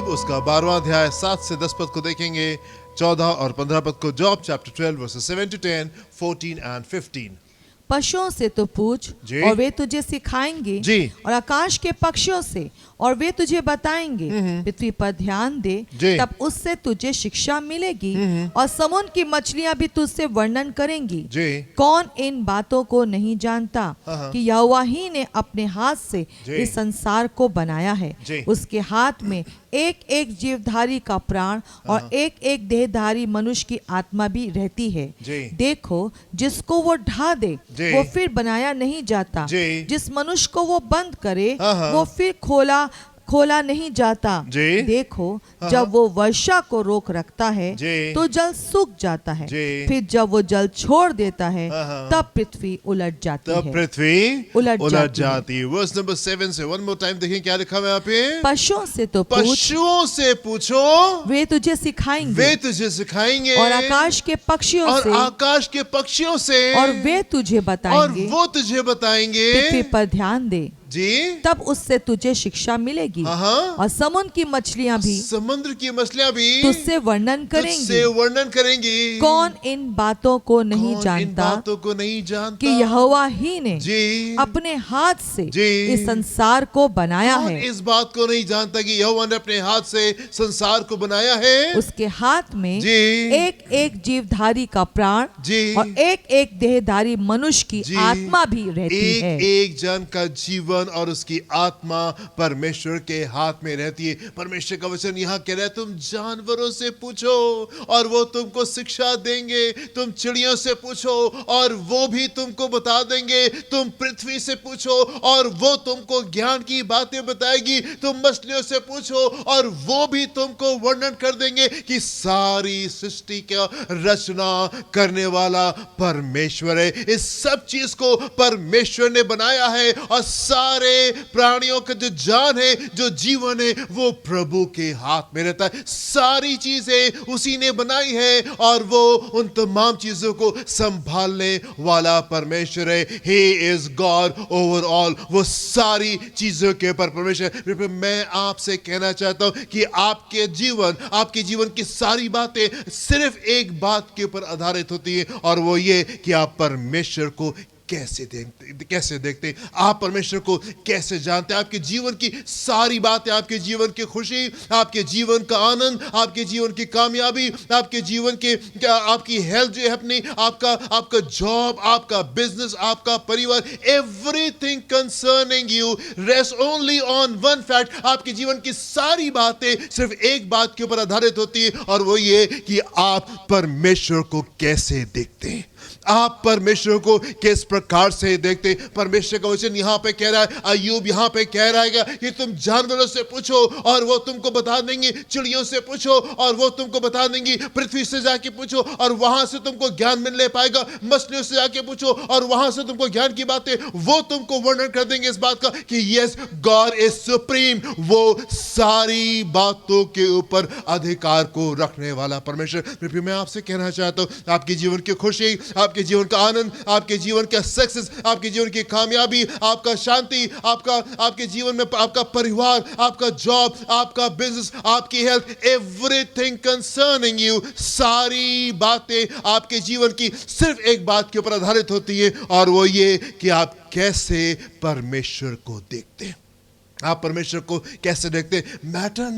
याकूब उसका 12वां अध्याय 7 से 10 पद को देखेंगे, 14 और 15 पद को। Job chapter 12 versus 7 to 10, 14 and 15। पशुओं से तो पूछ जी। और वे तुझे सिखाएंगे, जी। और आकाश के पक्षियों से और वे तुझे बताएंगे। पृथ्वी पर ध्यान दे, जी। तब उससे तुझे शिक्षा मिलेगी, और समुद्र की मछलियां भी तुझसे वर्णन करेंगी। जी। कौन इन बातों को नहीं जानता कि यहोवा ही ने अपने हाथ से जी। इस संसार को बनाया है। जी। उसके हाथ में एक एक जीवधारी का प्राण और एक एक देहधारी मनुष्य की आत्मा भी रहती है। जी। देखो, जिसको वो ढा दे जी। वो फिर बनाया नहीं जाता, जी। जिस मनुष्य को वो बंद करे हाँ। वो फिर खोला नहीं जाता। जी। देखो, जब वो वर्षा को रोक रखता है जी। तो जल सूख जाता है, जी। फिर जब वो जल छोड़ देता है हाँ। तब पृथ्वी उलट जाती तब है। पृथ्वी उलट जाती है। वर्स नंबर 7 से वन मोर टाइम देखें क्या लिखा है यहाँ पे। पशुओं से तो पूछ, पशुओं से पूछो, वे तुझे सिखाएंगे, वे तुझे सिखाएंगे। और आकाश के पक्षियों और से आकाश के पक्षियों से, और वे तुझे और बताएंगे। वो तुझे बताएंगे। पृथ्वी पर ध्यान दे, जी। तब उससे तुझे शिक्षा मिलेगी, हाँ। और समुद्र की मछलियां भी समुद्र की मछलियां भी तुझसे वर्णन तुझसे करेंगी। वर्णन करेंगी। कौन इन बातों को नहीं कौन इन जानता बातों को नहीं जानता कि यहोवा ही ने जी अपने हाथ से जी इस संसार को बनाया कौन है। इस बात को नहीं जानता कि यहोवा ने अपने हाथ से संसार को बनाया है। उसके हाथ में जी एक एक जीवधारी का प्राण जी और एक एक देहधारी मनुष्य की जी आत्मा भी रहती एक है। एक जन का जीवन और उसकी आत्मा परमेश्वर के हाथ में रहती है। परमेश्वर का वचन यहाँ कह रहा है, तुम जानवरों से पूछो और वो तुमको शिक्षा देंगे, तुम चिड़ियों से पूछो और वो भी तुमको बता देंगे, तुम पृथ्वी से पूछो और वो तुमको ज्ञान की बातें बताएगी, तुम मछलियों से पूछो और वो भी तुमको वर्णन कर देंगे कि सारी सृष्टि का रचना करने वाला परमेश्वर है। इस सब चीज को परमेश्वर ने बनाया है और सारे प्राणियों का जो जान है, जो जीवन है, वो प्रभु के हाथ में रहता है। सारी चीजें उसी ने बनाई है और वो उन तमाम चीजों को संभालने वाला परमेश्वर है। He is God over all। वो सारी चीजों के ऊपर परमेश्वर। मैं आपसे कहना चाहता हूं कि आपके जीवन की सारी बातें सिर्फ एक बात के ऊपर आधारित होती है, और वो ये कि आप परमेश्वर को कैसे देखते हैं, आप परमेश्वर को कैसे जानते हैं। आपके जीवन की सारी बातें, आपके जीवन की खुशी, आपके जीवन का आनंद, आपके जीवन की कामयाबी, आपके जीवन के आपकी हेल्थ जो है अपनी, आपका जॉब, आपका बिजनेस, आपका परिवार, everything concerning you rest only on one fact. आपके जीवन की सारी बातें सिर्फ एक बात के ऊपर आधारित होती है, और वो ये कि आप परमेश्वर को कैसे देखते हैं, आप परमेश्वर को किस प्रकार से देखते। परमेश्वर का वचन यहाँ पे कह रहा है, अय्यूब यहाँ पे कह रहा है कि तुम जानवरों से पूछो और वो तुमको बता देंगे, चिड़ियों से पूछो और वो तुमको बता देंगी, पृथ्वी से जाके पूछो और वहां से तुमको ज्ञान मिलने पाएगा, मछलियों से जाके पूछो और वहां से तुमको ज्ञान की बातें वो तुमको वर्णन कर देंगे इस बात का कि यस, गॉड इज सुप्रीम। वो सारी बातों के ऊपर अधिकार को रखने वाला परमेश्वर। मैं आपसे कहना चाहता हूं, आपके जीवन की खुशी, आपके जीवन का आनंद, आपके जीवन का सक्सेस, आपके जीवन की कामयाबी, आपका शांति, आपके जीवन में आपका परिवार, आपका जॉब, आपका बिजनेस, आपकी हेल्थ, एवरीथिंग कंसर्निंग यू, सारी बातें आपके जीवन की सिर्फ एक बात के ऊपर आधारित होती है, और वो ये कि आप कैसे परमेश्वर को देखते हैं। आप परमेश्वर को कैसे देखते हैं मैटर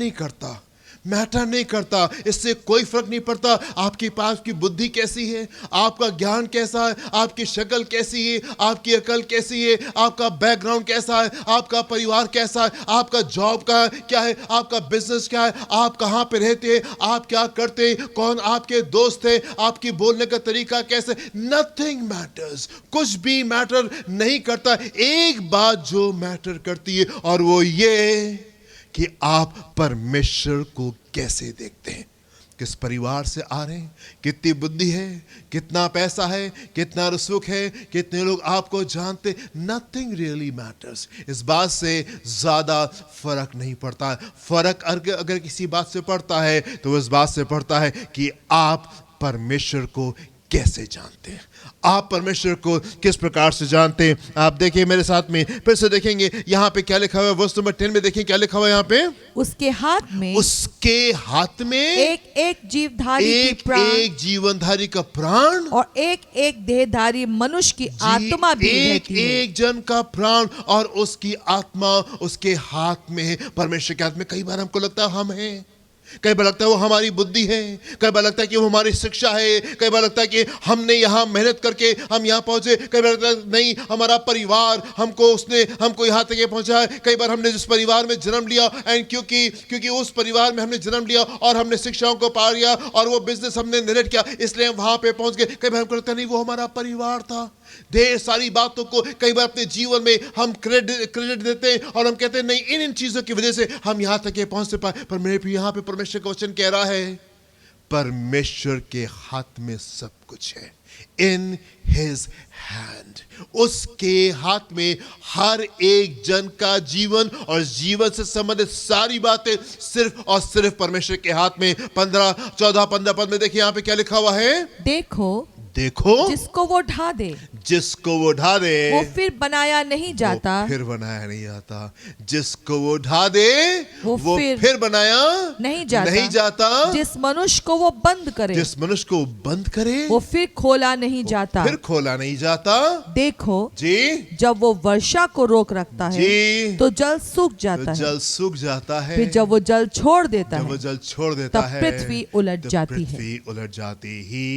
नहीं करता, इससे कोई फर्क नहीं पड़ता आपके पास की बुद्धि कैसी है, आपका ज्ञान कैसा है, आपकी शक्ल कैसी है, आपकी अकल कैसी है, आपका बैकग्राउंड कैसा है, आपका परिवार कैसा है, आपका जॉब का क्या है, आपका बिजनेस क्या है, आप कहाँ पे रहते हैं, आप क्या करते हैं, कौन आपके दोस्त हैं, आपकी बोलने का तरीका कैसे। नथिंग मैटर्स, कुछ भी मैटर नहीं करता। एक बात जो मैटर करती है, और वो ये कि आप परमेश्वर को कैसे देखते हैं, किस परिवार से आ रहे हैं, कितनी बुद्धि है, कितना पैसा है, कितना सुख है, कितने लोग आपको जानते, नथिंग रियली मैटर्स। इस बात से ज़्यादा फर्क नहीं पड़ता। फर्क अगर किसी बात से पड़ता है तो इस बात से पड़ता है कि आप परमेश्वर को कैसे जानते हैं? आप परमेश्वर को किस प्रकार से जानते हैं? आप देखिए मेरे साथ में, फिर से देखेंगे यहाँ पे क्या लिखा हुआ है। वर्स नंबर 10 में देखिए क्या लिखा हुआ है यहाँ पे। उसके हाथ में उसके हाथ में एक एक जीवधारी की एक प्राण एक जीवनधारी का प्राण, और एक एक देहधारी मनुष्य की आत्मा भी एक रहती है। एक जन का प्राण और उसकी आत्मा उसके हाथ में है। परमेश्वर के हाथ में कई बार हमको लगता है हम हैं, कई बार लगता है वो हमारी बुद्धि है, कई बार लगता है कि वो हमारी शिक्षा है, कई बार लगता है कि हमने यहाँ मेहनत करके हम यहाँ पहुंचे, कई बार लगता है नहीं हमारा परिवार हमको यहाँ तक ये पहुंचा है। कई बार हमने जिस परिवार में जन्म लिया एंड क्योंकि उस परिवार में हमने जन्म लिया और हमने शिक्षाओं को पा लिया और वो बिजनेस हमने नेगलेक्ट किया, इसलिए हम वहां पे पहुंच गए। कई बार हमको लगता है नहीं वो हमारा परिवार था। ढेर सारी बातों को कई बार अपने जीवन में हम क्रेडिट देते हैं और हम कहते हैं नहीं इन चीजों की वजह से हम यहां तक पहुंच पाए। पर मेरे भी यहाँ पे परमेश्वर का वचन कह रहा है परमेश्वर के हाथ में सब कुछ है। इन हिज हैंड, उसके हाथ में हर एक जन का जीवन और जीवन से संबंधित सारी बातें सिर्फ और सिर्फ परमेश्वर के हाथ में। 14 15 पद में देखिए यहाँ पे क्या लिखा हुआ है। देखो जिसको वो ढा दे वो फिर बनाया नहीं जाता, फिर बनाया नहीं जाता। जिसको वो ढा दे वो फिर बनाया नहीं जाता। जिस मनुष्य को वो बंद करे वो फिर खोला नहीं जाता। देखो जी जब वो वर्षा को रोक रखता है तो जल सूख जाता है, फिर जब वो जल छोड़ देता है तब पृथ्वी उलट जाती। He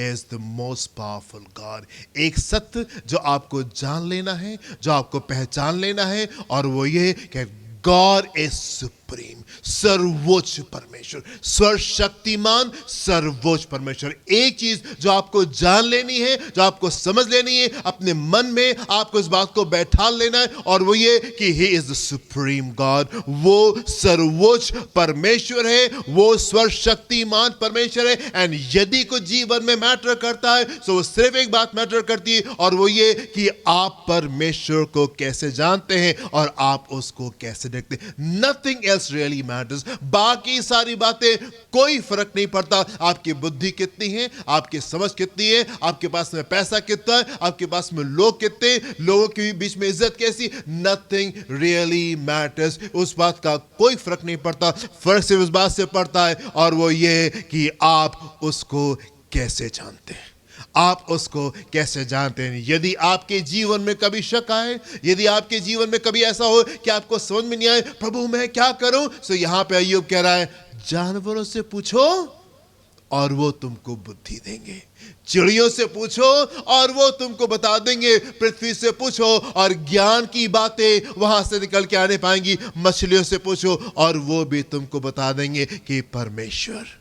is the most powerful God। एक सत्य जो आपको जान लेना है, जो आपको पहचान लेना है, और वो ये कि God is supreme, सर्वोच्च परमेश्वर, सर्वशक्तिमान सर्वोच्च परमेश्वर। एक चीज जो आपको जान लेनी है, जो आपको समझ लेनी है, अपने मन में आपको इस बात को बैठा लेना है, और वो ये कि He is the supreme God। वो सर्वोच्च परमेश्वर है, वो सर्वशक्तिमान परमेश्वर है। एंड यदि कुछ जीवन में मैटर करता है तो वो सिर्फ एक बात मैटर करती है, और वो ये कि आप परमेश्वर को कैसे जानते हैं और आप उसको कैसे देखते हैं। Nothing else really matters. बाकी सारी बातें कोई फर्क नहीं पड़ता। आपकी बुद्धि कितनी है, आपकी समझ कितनी है, आपके पास में पैसा कितना है, आपके पास में लोग कितने, लोगों के बीच में इज्जत कैसी, नथिंग रियली मैटर्स। उस बात का कोई फर्क नहीं पड़ता। फर्क सिर्फ उस बात से पड़ता है, और वो ये कि आप उसको कैसे जानते हैं, आप उसको कैसे जानते हैं। यदि आपके जीवन में कभी शक आए, यदि आपके जीवन में कभी ऐसा हो कि आपको समझ में नहीं आए प्रभु मैं क्या करूं, तो यहां पे अय्यूब कह रहा है जानवरों से पूछो और वो तुमको बुद्धि देंगे, चिड़ियों से पूछो और वो तुमको बता देंगे, पृथ्वी से पूछो और ज्ञान की बातें वहां से निकल के आने पाएंगी, मछलियों से पूछो और वो भी तुमको बता देंगे कि परमेश्वर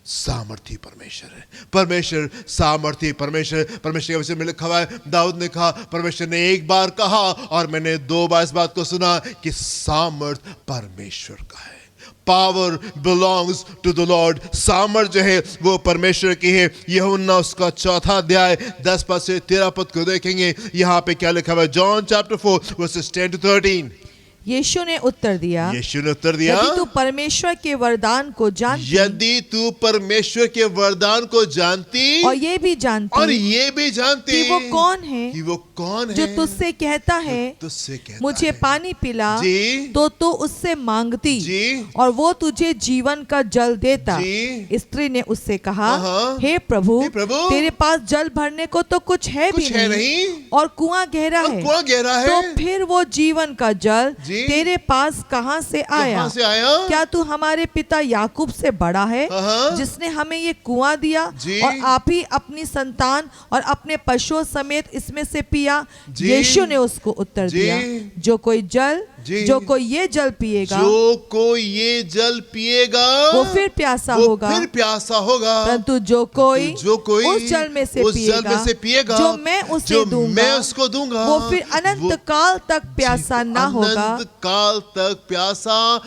सामर्थी परमेश्वर है। परमेश्वर सामर्थी परमेश्वर के विषय में लिखा हुआ है, दाऊद ने कहा परमेश्वर ने एक बार कहा और मैंने 2 बार इस बात को सुना कि सामर्थ परमेश्वर का है। Power belongs to the Lord. सामर्थ जो है वो परमेश्वर की है। यूहन्ना उसका 4 अध्याय 10 पद से 13 पद को देखेंगे, यहाँ पे क्या लिखा हुआ है। John chapter 4 versus 10 to 13। यीशु ने उत्तर दिया यदि तू परमेश्वर के वरदान को जानती, यदि तू परमेश्वर के वरदान को जानती और ये भी जानती कि वो कौन है जो तुझसे कहता है मुझे पानी पिला, तो तू उससे मांगती और वो तुझे जीवन का जल देता। स्त्री ने उससे कहा हे प्रभु तेरे पास जल भरने को तो कुछ है भी नहीं और कुआं गहरा है, तो फिर वो जीवन का जल तेरे पास कहां से आया? क्या तू हमारे पिता याकूब से बड़ा है जिसने हमें ये कुआं दिया और आप ही अपनी संतान और अपने पशुओं समेत इसमें से पिया? यीशु ने उसको उत्तर दिया जो कोई ये जल पिएगा वो फिर प्यासा होगा, परंतु जो कोई उस जल में से पिएगा जो मैं उसे दूंगा वो फिर अनंत काल तक प्यासा ना होगा,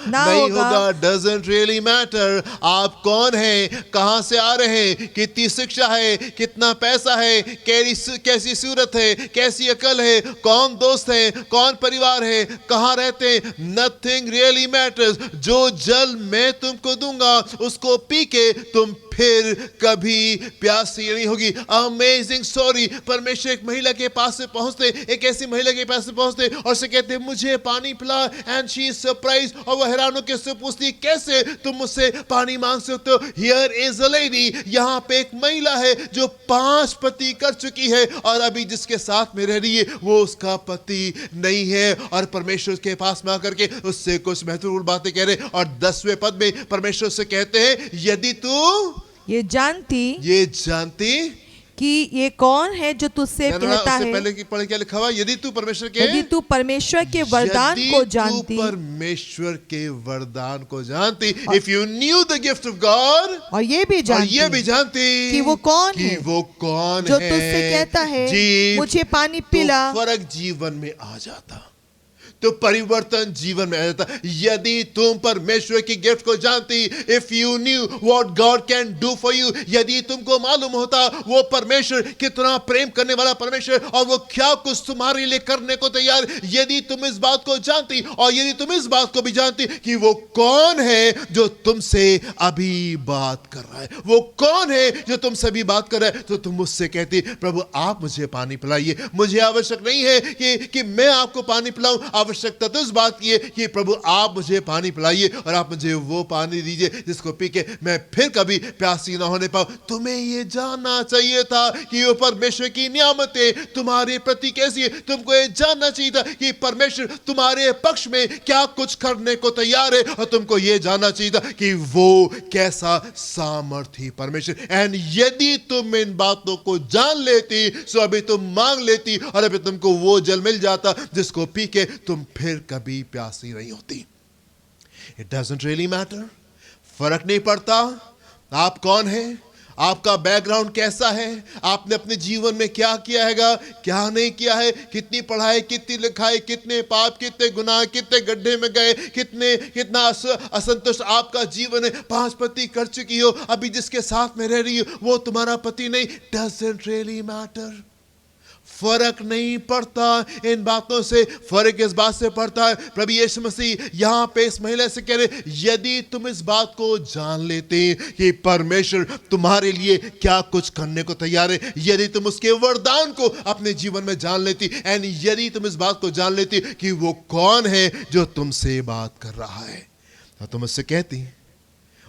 नहीं होगा। डजंट रियली मैटर आप कौन हैं, कहां से आ रहे हैं, कितनी शिक्षा है, कितना पैसा है, कैसी सूरत है, कैसी अकल है, कौन दोस्त है, कौन परिवार है, कहां रहते हैं। Nothing really matters. जो जल मैं तुमको दूंगा उसको पी के तुम फिर कभी प्यासी नहीं होगी। Amazing story. परमेश्वर एक महिला के पास से पहुंचते, एक ऐसी महिला के पास से पहुंचते और से कहते मुझे पानी पिला। एंड शी इज सरप्राइज, और वह हैरान होकर उससे पूछती कैसे तुम मुझसे पानी मांग सकते हो? हियर इज अ लेडी, यहाँ पे एक महिला है जो 5 पति कर चुकी है और अभी जिसके साथ में रह रही है वो उसका पति नहीं है। और परमेश्वर के पास में आकर के उससे कुछ महत्वपूर्ण बातें कह रहे। और 10वें पद में परमेश्वर से कहते हैं यदि तू ये जानती कि ये कौन है जो तुझसे कहता है। पहले की पढ़ क्या लिखा हुआ? यदि तू परमेश्वर के वरदान को जानती, परमेश्वर के वरदान को जानती। If you new the gift of God, और ये भी जानती कि वो कौन है जो तुझसे कहता है मुझे पानी पिला, तो फर्क जीवन में आ जाता, तो परिवर्तन जीवन में आ जाता। यदि तुम परमेश्वर की गिफ्ट को जानती, if you knew what God can do for you, यदि तुमको मालूम होता वो परमेश्वर कितना प्रेम करने वाला परमेश्वर और वो क्या कुछ तुम्हारे लिए करने को तैयार, यदि तुम इस बात को जानती और यदि तुम इस बात को भी जानती कि वो कौन है जो तुमसे अभी बात कर रहा है, वो कौन है जो तुमसे अभी बात कर रहा है, तो तुम मुझसे कहती प्रभु आप मुझे पानी पिलाइए। मुझे आवश्यक नहीं है कि मैं आपको पानी पिलाऊं, आवश्यकता तो इस बात की है कि प्रभु आप मुझे पानी पिलाइए और आप मुझे वो पानी दीजिए जिसको पी के मैं फिर कभी प्यासी ना होने पाऊं। तुम्हें ये जानना चाहिए था कि वो परमेश्वर की नियामतें तुम्हारे प्रति कैसी है। तुमको ये जानना चाहिए था कि परमेश्वर तुम्हारे पक्ष में क्या कुछ करने को तैयार है, और तुमको ये जानना चाहिए था कि वो कैसा सामर्थी परमेश्वर। एंड यदि तुम इन बातों को जान लेती सो अभी तुम मांग लेती और अभी तुमको वो जल मिल जाता जिसको पी के तुम फिर कभी प्यासी नहीं होती। इट डजंट रियली मैटर, फर्क नहीं पड़ता आप कौन है, आपका बैकग्राउंड कैसा है, आपने अपने जीवन में क्या किया है, क्या नहीं किया है, कितनी पढ़ाई, कितनी लिखाई, कितने पाप, कितने गुनाह, कितने गड्ढे में गए, कितना असंतुष्ट आपका जीवन है। 5 पति कर चुकी हो, अभी जिसके साथ में रह रही हो वो तुम्हारा पति नहीं, डजंट रियली मैटर, फर्क नहीं पड़ता इन बातों से। फर्क इस बात से पड़ता है प्रभु यीशु मसीह यहां पे इस महिला से कह रहे यदि तुम इस बात को जान लेते कि परमेश्वर तुम्हारे लिए क्या कुछ करने को तैयार है, यदि तुम उसके वरदान को अपने जीवन में जान लेती, एंड यदि तुम इस बात को जान लेती कि वो कौन है जो तुमसे बात कर रहा है, तो तुम उससे कहती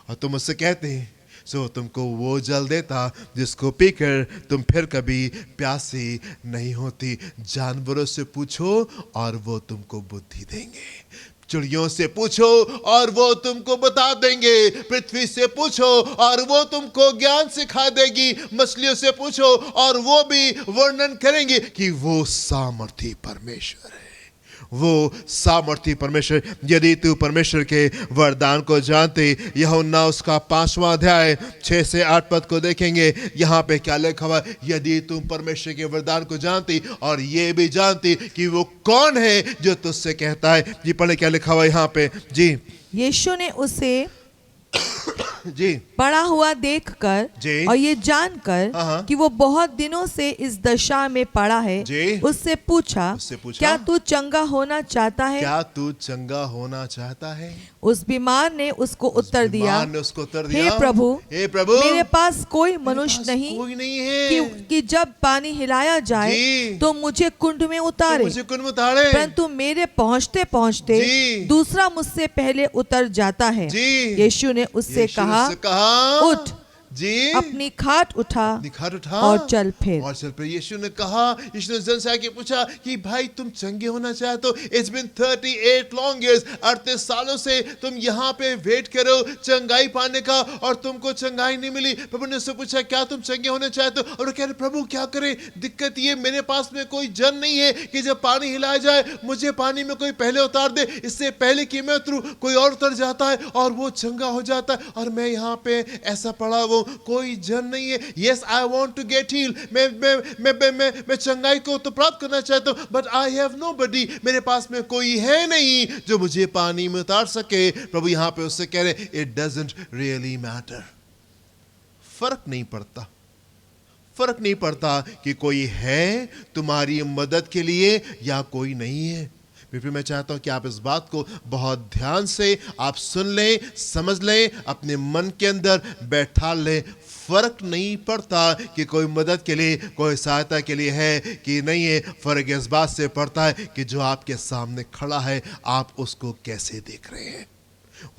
और तुम उससे कहते सो तुमको वो जल देता जिसको पीकर तुम फिर कभी प्यासी नहीं होती। जानवरों से पूछो और वो तुमको बुद्धि देंगे, चिड़ियों से पूछो और वो तुमको बता देंगे, पृथ्वी से पूछो और वो तुमको ज्ञान सिखा देगी, मछलियों से पूछो और वो भी वर्णन करेंगे कि वो सामर्थी परमेश्वर है, वो सामर्थी परमेश्वर। यदि तू परमेश्वर के वरदान को जानते, यूहन्ना उसका 5वां अध्याय 6 से 8 पद को देखेंगे, यहाँ पे क्या लिखा हुआ, यदि तुम परमेश्वर के वरदान को जानती और ये भी जानती कि वो कौन है जो तुझसे कहता है। जी पढ़े क्या लिखा हुआ यहाँ पे। जी यीशु ने उसे जी पड़ा हुआ देखकर और ये जानकर कि वो बहुत दिनों से इस दशा में पड़ा है, उससे पूछा क्या तू चंगा होना चाहता है? क्या तू चंगा होना चाहता है? उस बीमार ने उसको उत्तर दिया, हे प्रभु मेरे पास कोई मनुष्य नहीं है कि जब पानी हिलाया जाए तो मुझे कुंड में उतारे, परंतु मेरे पहुँचते पहुँचते दूसरा मुझसे पहले उतर जाता है। यीशु ने उससे कहा उठ, अपनी खाट उठा और चल फिर। यीशु ने कहा, यीशु ने जन से आके पूछा कि भाई तुम चंगे होना चाहते हो? इट्स बीन 38 लॉन्ग इयर्स, 38 सालों से तुम यहाँ पे वेट करो चंगाई पाने का और तुमको चंगाई नहीं मिली। प्रभु ने उससे पूछा क्या तुम चंगे होने चाहते हो? और वो कह रहे प्रभु क्या करें, दिक्कत ये मेरे पास में कोई जन नहीं है कि जब पानी हिलाया जाए मुझे पानी में कोई पहले उतार दे, इससे पहले कि मैं उतरूं कोई और उतर जाता है और वो चंगा हो जाता है और मैं यहाँ पे ऐसा पड़ा वो कोई जन नहीं है। Yes I want to get heal, मैं चंगाई को तो प्राप्त करना चाहता हूँ, बट आई हैव नोबडी, मेरे पास में कोई है नहीं जो मुझे पानी में उतार सके। प्रभु यहाँ पे उससे कह रहे इट डजंट रियली मैटर, फर्क नहीं पड़ता, फर्क नहीं पड़ता कि कोई है तुम्हारी मदद के लिए या कोई नहीं है। फिर मैं चाहता हूं कि आप इस बात को बहुत ध्यान से आप सुन लें, समझ लें, अपने मन के अंदर बैठा लें। फर्क नहीं पड़ता कि कोई मदद के लिए, कोई सहायता के लिए है कि नहीं है। फर्क इस बात से पड़ता है कि जो आपके सामने खड़ा है, आप उसको कैसे देख रहे हैं।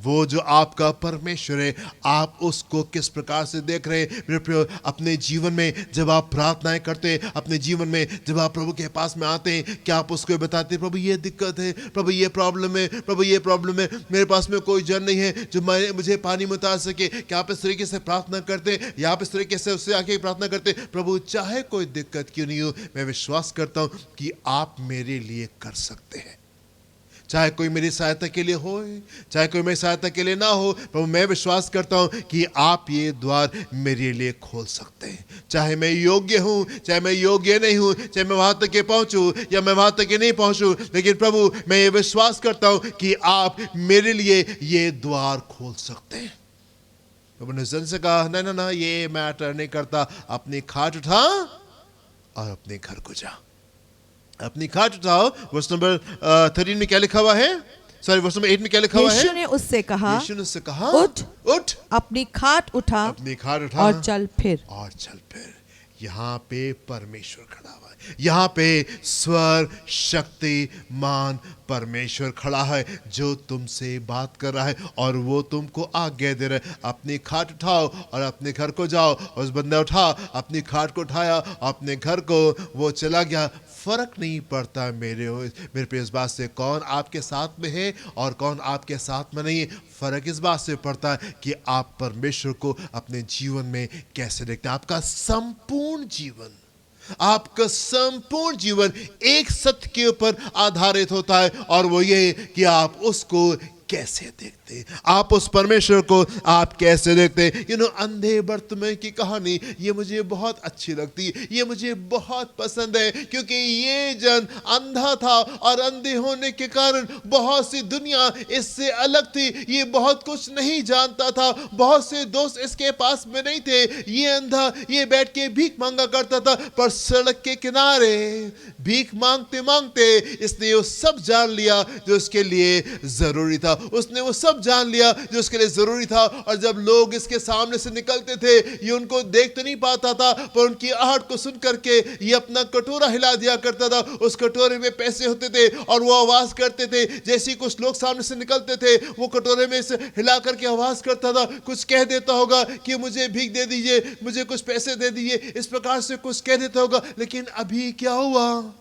वो जो आपका परमेश्वर है, आप उसको किस प्रकार से देख रहे हैं। मेरे प्रियो, अपने जीवन में जब आप प्रार्थनाएं करते हैं, अपने जीवन में जब आप प्रभु के पास में आते हैं, क्या आप उसको बताते हैं, प्रभु ये दिक्कत है, प्रभु ये प्रॉब्लम है, प्रभु ये प्रॉब्लम है, मेरे पास में कोई जन नहीं है जो मुझे पानी में उतार सके। क्या आप इस तरीके से प्रार्थना करते हैं, या आप इस तरीके से उससे आके प्रार्थना करते हैं, प्रभु चाहे कोई दिक्कत क्यों नहीं हो, मैं विश्वास करता हूं कि आप मेरे लिए कर सकते हैं। चाहे कोई मेरी सहायता के लिए हो, चाहे कोई मेरी सहायता के लिए ना हो, पर मैं विश्वास करता हूं कि आप ये द्वार मेरे लिए खोल सकते हैं। चाहे मैं योग्य हूं, चाहे मैं योग्य नहीं हूं, चाहे मैं वहां तक पहुंचूं या मैं वहां तक नहीं पहुंचूं, लेकिन प्रभु मैं ये विश्वास करता हूं कि आप मेरे लिए ये द्वार खोल सकते हैं। प्रभु ने जन से कहा, ना ना ना, ये मैटर नहीं करता, अपनी खाट उठा और अपने घर को जा। अपनी खाट उठाओ। वर्स नंबर 13 में क्या लिखा हुआ है? सॉरी, वर्स नंबर 8 में क्या लिखा हुआ है? यीशु ने उससे कहा, उठ, अपनी खाट उठा, अपनी खाट उठा और चल फिर। यहाँ पे परमेश्वर खड़ा हुआ है। यहाँ पे स्वर शक्तिमान परमेश्वर खड़ा है जो तुमसे बात कर रहा है, और वो तुमको आज्ञा दे रहा है, अपनी खाट उठाओ और अपने घर को जाओ। उस बंदा उठा, अपनी खाट को उठाया, अपने घर को वो चला गया। फर्क नहीं पड़ता मेरे पे इस बात से कौन आपके साथ में है और कौन आपके साथ में नहीं है। फर्क इस बात से पड़ता है कि आप परमेश्वर को अपने जीवन में कैसे देखते हैं। आपका संपूर्ण जीवन एक सत्य के ऊपर आधारित होता है, और वो ये कि आप उसको कैसे देखते हैं, आप उस परमेश्वर को आप कैसे देखते हैं। अंधे बर्तमान की कहानी ये मुझे बहुत अच्छी लगती है, ये मुझे बहुत पसंद है, क्योंकि ये जन अंधा था और अंधे होने के कारण बहुत सी दुनिया इससे अलग थी। ये बहुत कुछ नहीं जानता था, बहुत से दोस्त इसके पास में नहीं थे। ये अंधा ये बैठ के भीख मांगा करता था, पर सड़क के किनारे भीख मांगते मांगते इसने वो सब जान लिया जो उसके लिए जरूरी था। उसने वो सब जान लिया जो उसके लिए जरूरी था। और जब लोग इसके सामने से निकलते थे, ये उनको देख तो नहीं पाता था, पर उनकी आहट को सुन करके ये अपना कटोरा हिला दिया करता था। उस कटोरे में पैसे होते थे और वो आवाज करते थे। जैसे ही कुछ लोग सामने से निकलते थे, वो कटोरे में से हिला करके आवाज करता था, कुछ कह देता होगा कि मुझे भीख दे दीजिए, मुझे कुछ पैसे दे दीजिए, इस प्रकार से कुछ कह देता होगा। लेकिन अभी क्या हुआ?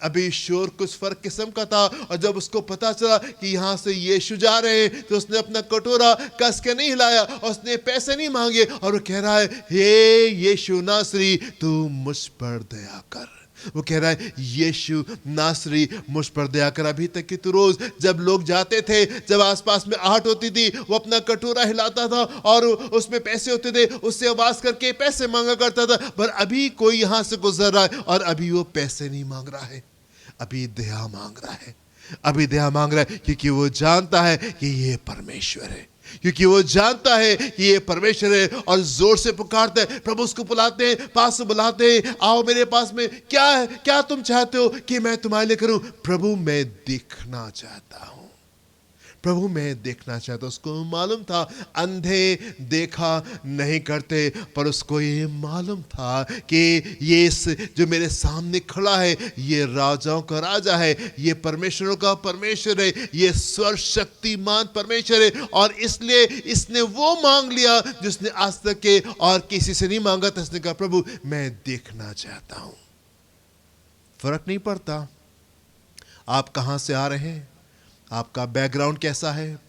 अभी शोर कुछ फर्क किस्म का था, और जब उसको पता चला कि यहाँ से यीशु जा रहे हैं, तो उसने अपना कटोरा कस के नहीं हिलाया और उसने पैसे नहीं मांगे, और वो कह रहा है, हे यीशु नासरी, तू मुझ पर दया कर। वो कह रहा है, यीशु नासरी मुझ पर दया कर। अभी तक कि तू रोज जब लोग जाते थे, जब आसपास में आहट होती थी, वो अपना कटोरा हिलाता था और उसमें पैसे होते थे, उससे आवाज करके पैसे मांगा करता था। पर अभी कोई यहां से गुजर रहा है और अभी वो पैसे नहीं मांग रहा है, अभी दया मांग रहा है। अभी दया मांग रहा है क्योंकि वो जानता है कि ये परमेश्वर है, क्योंकि वो जानता है कि ये परमेश्वर है, और जोर से पुकारते हैं। प्रभु उसको बुलाते हैं, पास बुलाते हैं, आओ मेरे पास में, क्या है, क्या तुम चाहते हो कि मैं तुम्हारे लिए करूं? प्रभु मैं देखना चाहता हूं, प्रभु मैं देखना चाहता हूं। उसको मालूम था अंधे देखा नहीं करते, पर उसको ये मालूम था कि ये जो मेरे सामने खड़ा है, ये राजाओं का राजा है, ये परमेश्वरों का परमेश्वर है, ये सर्वशक्तिमान परमेश्वर है। और इसलिए इसने वो मांग लिया जिसने आज तक के और किसी से नहीं मांगा था। इसने कहा, प्रभु मैं देखना चाहता हूं। फर्क नहीं पड़ता आप कहां से आ रहे हैं, आपका बैकग्राउंड कैसा है,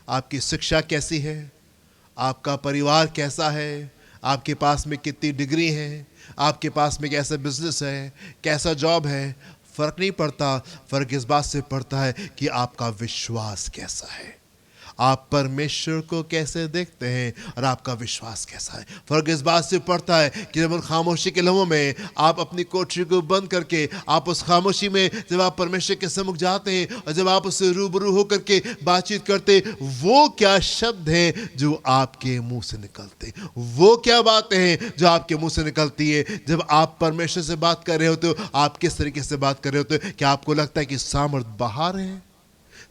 आपकी शिक्षा कैसी है, आपका परिवार कैसा है, आपके पास में कितनी डिग्री है, आपके पास में कैसा बिजनेस है, कैसा जॉब है। फर्क नहीं पड़ता। फर्क इस बात से पड़ता है कि आपका विश्वास कैसा है, आप परमेश्वर को कैसे देखते हैं और आपका विश्वास कैसा है। फर्क इस बात से पड़ता है कि जब उन खामोशी के लम्हों में आप अपनी कोठरी को बंद करके आप उस खामोशी में जब आप परमेश्वर के सम्मुख जाते हैं और जब आप उससे रूबरू होकर के बातचीत करते, वो क्या शब्द हैं जो आपके मुंह से निकलते, वो क्या बातें हैं जो आपके मुंह से निकलती है। जब आप परमेश्वर से बात कर रहे होते हो, आप किस तरीके से बात कर रहे होते हो? क्या आपको लगता है कि सामर्थ बाहर है,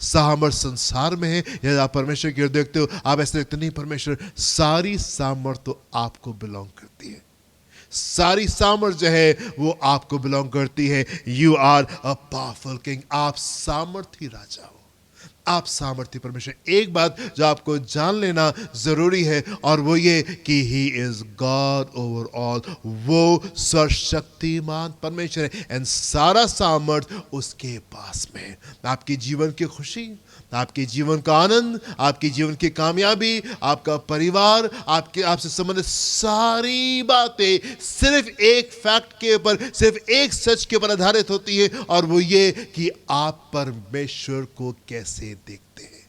सामर्थ संसार में है? यदि आप परमेश्वर की ओर देखते हो, आप ऐसे देखते नहीं, परमेश्वर सारी सामर्थ तो आपको बिलोंग करती है, सारी सामर्थ जो है वो आपको बिलोंग करती है। You are a powerful king, आप सामर्थी राजा हो, आप सामर्थी परमेश्वर। एक बात जो आपको जान लेना जरूरी है और वो ये कि he is God over all, वो सर्वशक्तिमान परमेश्वर है एंड सारा सामर्थ उसके पास में है। आपके जीवन की खुशी, आपके जीवन का आनंद, आपके जीवन की कामयाबी, आपका परिवार, आपसे संबंधित सारी बातें सिर्फ एक फैक्ट के ऊपर, सिर्फ एक सच के ऊपर आधारित होती है और वो ये कि आप परमेश्वर को कैसे देखते हैं,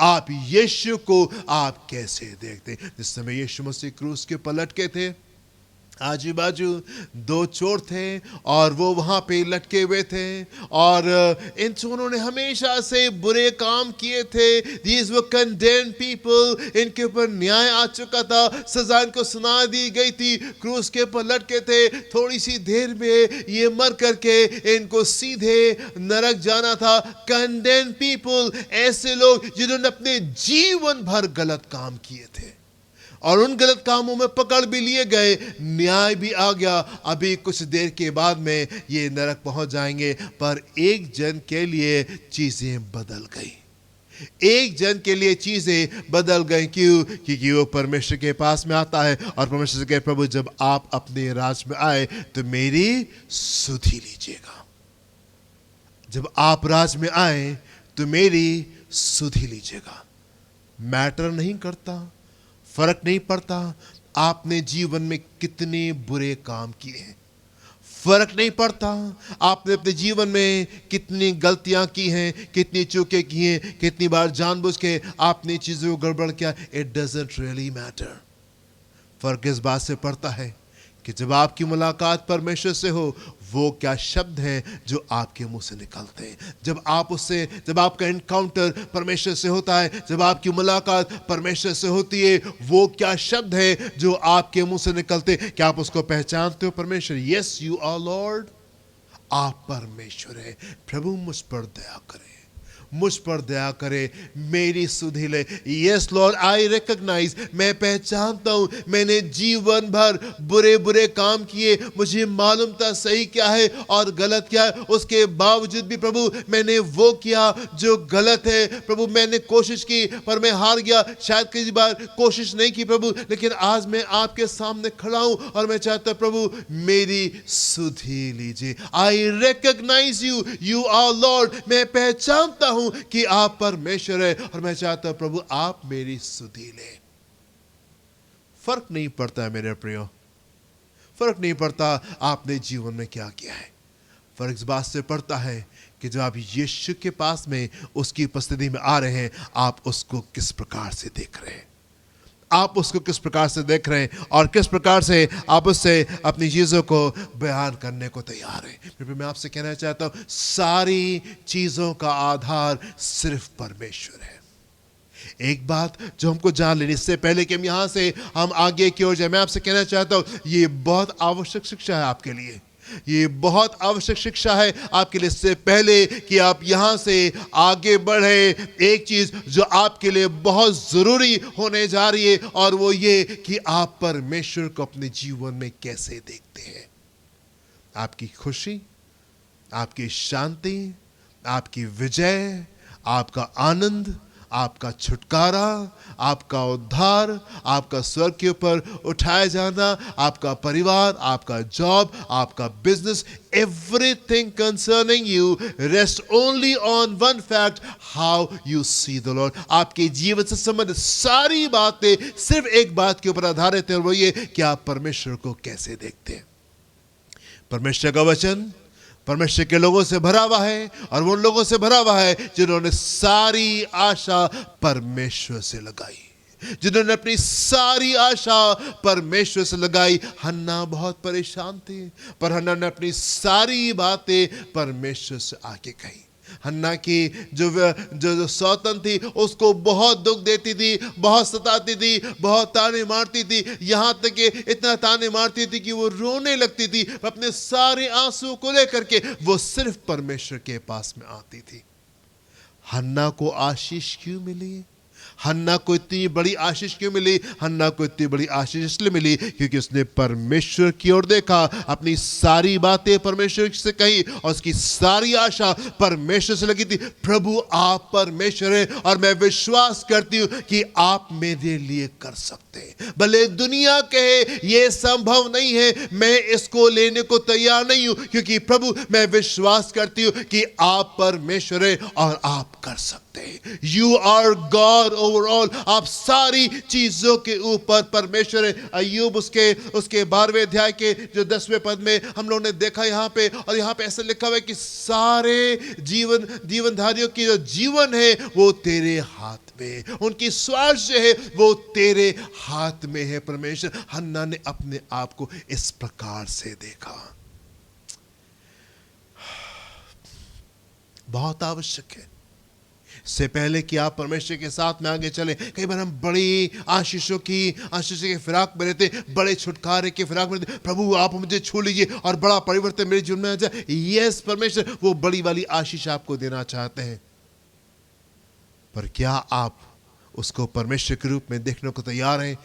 आप यीशु को आप कैसे देखते हैं। जिस समय यीशु मसीह क्रूस के पर लटके थे, आजू बाजू दो चोर थे और वो वहाँ पे लटके हुए थे और इन चोरों ने हमेशा से बुरे काम किए थे। These were condemned people, इनके ऊपर न्याय आ चुका था, सजा इनको सुना दी गई थी, क्रूस के ऊपर लटके थे। थोड़ी सी देर में ये मर करके इनको सीधे नरक जाना था। Condemned people, ऐसे लोग जिन्होंने अपने जीवन भर गलत काम किए थे और उन गलत कामों में पकड़ भी लिए गए, न्याय भी आ गया। अभी कुछ देर के बाद में ये नरक पहुंच जाएंगे, पर एक जन के लिए चीजें बदल गई, एक जन के लिए चीजें बदल गई। क्यों? क्योंकि वो परमेश्वर के पास में आता है और परमेश्वर के प्रभु जब आप अपने राज में आए तो मेरी सुधि लीजिएगा। जब आप राज में आए तो मेरी सुधि लीजिएगा। मैटर नहीं करता, फर्क नहीं पड़ता आपने जीवन में कितने बुरे काम किए हैं, फर्क नहीं पड़ता आपने अपने जीवन में कितनी गलतियां की हैं, कितनी चूकें की हैं, कितनी बार जानबूझ के आपने चीजों को गड़बड़ किया। It doesn't really matter. फर्क इस बात से पड़ता है कि जब आपकी मुलाकात परमेश्वर से हो, वो क्या शब्द हैं जो आपके मुंह से निकलते हैं। जब आपका एनकाउंटर परमेश्वर से होता है, जब आपकी मुलाकात परमेश्वर से होती है, वो क्या शब्द हैं जो आपके मुंह से निकलते हैं। क्या आप उसको पहचानते हो? परमेश्वर, यस यू आर लॉर्ड, आप परमेश्वर है। प्रभु मुझ पर दया करे, मुझ पर दया करे, मेरी सुधि ले। यस लॉर्ड, आई रिकॉग्नाइज, मैं पहचानता हूं मैंने जीवन भर बुरे बुरे काम किए, मुझे मालूम था सही क्या है और गलत क्या है, उसके बावजूद भी प्रभु मैंने वो किया जो गलत है। प्रभु मैंने कोशिश की पर मैं हार गया, शायद कई बार कोशिश नहीं की प्रभु, लेकिन आज मैं आपके सामने खड़ा हूं और मैं चाहता प्रभु मेरी सुधि लीजिए। I recognise you, you are Lord, मैं पहचानता हूं कि आप परमेश्वर है और मैं चाहता हूं प्रभु आप मेरी सुधि ले। फर्क नहीं पड़ता है मेरे प्रियो, फर्क नहीं पड़ता आपने जीवन में क्या किया है। फर्क इस बात से पड़ता है कि जब आप यीशु के पास में उसकी उपस्थिति में आ रहे हैं, आप उसको किस प्रकार से देख रहे हैं, आप उसको किस प्रकार से देख रहे हैं और किस प्रकार से आप उससे अपनी चीज़ों को बयान करने को तैयार हैं। फिर मैं आपसे कहना चाहता हूँ, सारी चीज़ों का आधार सिर्फ परमेश्वर है। एक बात जो हमको जान लेनी, इससे पहले कि हम आगे की ओर जाए, मैं आपसे कहना चाहता हूँ, ये बहुत आवश्यक शिक्षा है आपके लिए, ये बहुत आवश्यक शिक्षा है आपके लिए। इससे पहले कि आप यहां से आगे बढ़े, एक चीज जो आपके लिए बहुत जरूरी होने जा रही है और वो ये कि आप परमेश्वर को अपने जीवन में कैसे देखते हैं। आपकी खुशी, आपकी शांति, आपकी विजय, आपका आनंद, आपका छुटकारा, आपका उद्धार, आपका स्वर्ग के ऊपर उठाया जाना, आपका परिवार, आपका जॉब, आपका business, everything concerning you rests only on one fact, how you see the Lord. आपके जीवन से संबंधित सारी बातें सिर्फ एक बात के ऊपर आधारित है और वो ये कि आप परमेश्वर को कैसे देखते हैं। परमेश्वर का वचन परमेश्वर के लोगों से भरा हुआ है और उन लोगों से भरा हुआ है जिन्होंने सारी आशा परमेश्वर से लगाई, जिन्होंने अपनी सारी आशा परमेश्वर से लगाई। हन्ना बहुत परेशान थी, पर हन्ना ने अपनी सारी बातें परमेश्वर से आके कही। हन्ना की जो सौतन थी उसको बहुत दुख देती थी, बहुत सताती थी, बहुत ताने मारती थी, यहाँ तक कि इतना ताने मारती थी कि वो रोने लगती थी। अपने सारे आंसू को लेकर के वो सिर्फ परमेश्वर के पास में आती थी। हन्ना को आशीष क्यों मिली? हन्ना को इतनी बड़ी आशीष क्यों मिली? हन्ना को इतनी बड़ी आशीष इसलिए मिली क्योंकि उसने परमेश्वर की ओर देखा, अपनी सारी बातें परमेश्वर से कही और उसकी सारी आशा परमेश्वर से लगी थी। प्रभु आप परमेश्वर हैं और मैं विश्वास करती हूँ कि आप मेरे लिए कर सकते हैं। भले दुनिया कहे ये संभव नहीं है, मैं इसको लेने को तैयार नहीं हूँ, क्योंकि प्रभु मैं विश्वास करती हूँ कि आप परमेश्वर हैं और आप कर सकते हैं। यू आर गॉड ओवरऑल, आप सारी चीजों के ऊपर परमेश्वर है। अय्यूब उसके 12वें अध्याय के जो 10वें पद में हम लोगों ने देखा यहाँ पे, और यहाँ पे ऐसा लिखा हुआ है कि सारे जीवनधारियों की जो जीवन है वो तेरे हाथ में, उनकी श्वास जो है वो तेरे हाथ में है परमेश्वर। हन्ना ने अपने आप को इस प्रकार से देखा। बहुत आवश्यक है से पहले कि आप परमेश्वर के साथ में आगे चलें। कई बार हम बड़ी आशीषों के फिराक में रहते, बड़े छुटकारे के फिराक में रहते। प्रभु आप मुझे छू लीजिए और बड़ा परिवर्तन मेरे जीवन में आ जाए। यस, परमेश्वर वो बड़ी वाली आशीष आपको देना चाहते हैं, पर क्या आप उसको परमेश्वर के रूप में देखने को तैयार हैं?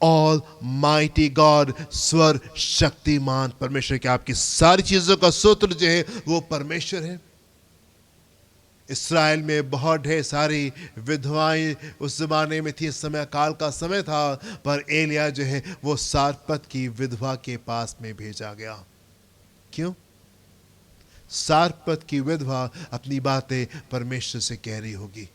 ऑल माइटी गॉड, स्वर शक्तिमान परमेश्वर के आपकी सारी चीजों का सूत्र जो है वो परमेश्वर है। इस्राएल में बहुत ढेर सारी विधवाएं उस जमाने में थी, समय काल का समय था, पर एलिया जो है वो सारपत की विधवा के पास में भेजा गया। क्यों? सारपत की विधवा अपनी बातें परमेश्वर से कह रही होगी,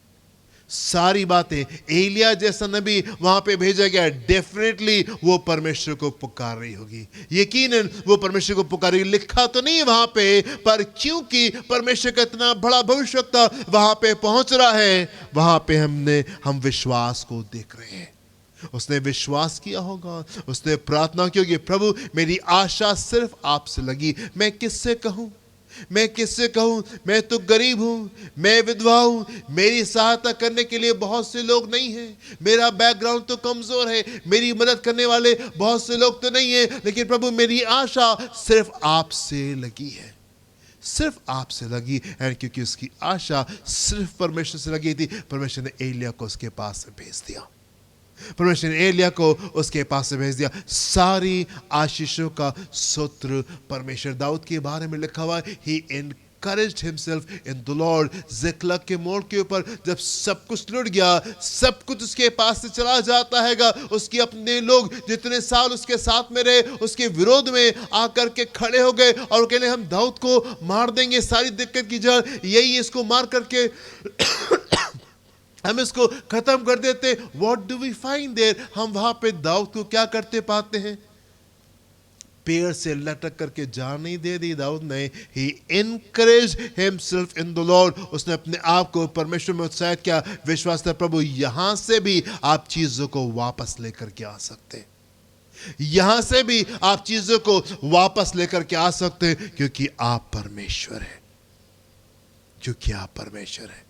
सारी बातें। एलिया जैसा नबी वहां पे भेजा गया, डेफिनेटली वो परमेश्वर को पुकार रही होगी, यकीनन वो परमेश्वर को पुकार रही। लिखा तो नहीं वहां पे, पर क्योंकि परमेश्वर का इतना बड़ा भविष्यवक्ता वहां पे पहुंच रहा है, वहां पे हम विश्वास को देख रहे हैं। उसने विश्वास किया होगा, उसने प्रार्थना की होगी, प्रभु मेरी आशा सिर्फ आपसे लगी, मैं किससे कहूं, मैं किससे कहूं, मैं तो गरीब हूं, मैं विधवा हूं, मेरी सहायता करने के लिए बहुत से लोग नहीं हैं, मेरा बैकग्राउंड तो कमजोर है, मेरी मदद करने वाले बहुत से लोग तो नहीं है, लेकिन प्रभु मेरी आशा सिर्फ आपसे लगी है, सिर्फ आपसे लगी। एंड क्योंकि उसकी आशा सिर्फ परमेश्वर से लगी थी, परमेश्वर ने एलिया को उसके पास से भेज दिया, परमेश्वर ने एलिया को उसके पास से भेज दिया। सारी आशीषों का सूत्र परमेश्वर। दाऊद के बारे में लिखा हुआ है, ही encouraged himself in the Lord। ज़िक्लग के मोड़ के ऊपर जब सब कुछ लुट गया, सब कुछ उसके पास से चला जाता हैगा, उसके अपने लोग जितने साल उसके साथ में रहे उसके विरोध में आकर के खड़े हो गए और कहने हम दाऊद को मार देंगे, सारी दिक्कत की जड़ यही, इसको मार करके हम इसको खत्म कर देते। What do we find there? हम वहां पे दाऊद को क्या करते पाते हैं? पेड़ से लटक करके जान नहीं दे दी दाऊद ने। He encourage himself in the Lord, उसने अपने आप को परमेश्वर में उत्साहित किया, विश्वास था प्रभु यहां से भी आप चीजों को वापस लेकर के आ सकते हैं, यहां से भी आप चीजों को वापस लेकर के आ सकते हैं, क्योंकि आप परमेश्वर हैं, क्योंकि आप परमेश्वर हैं।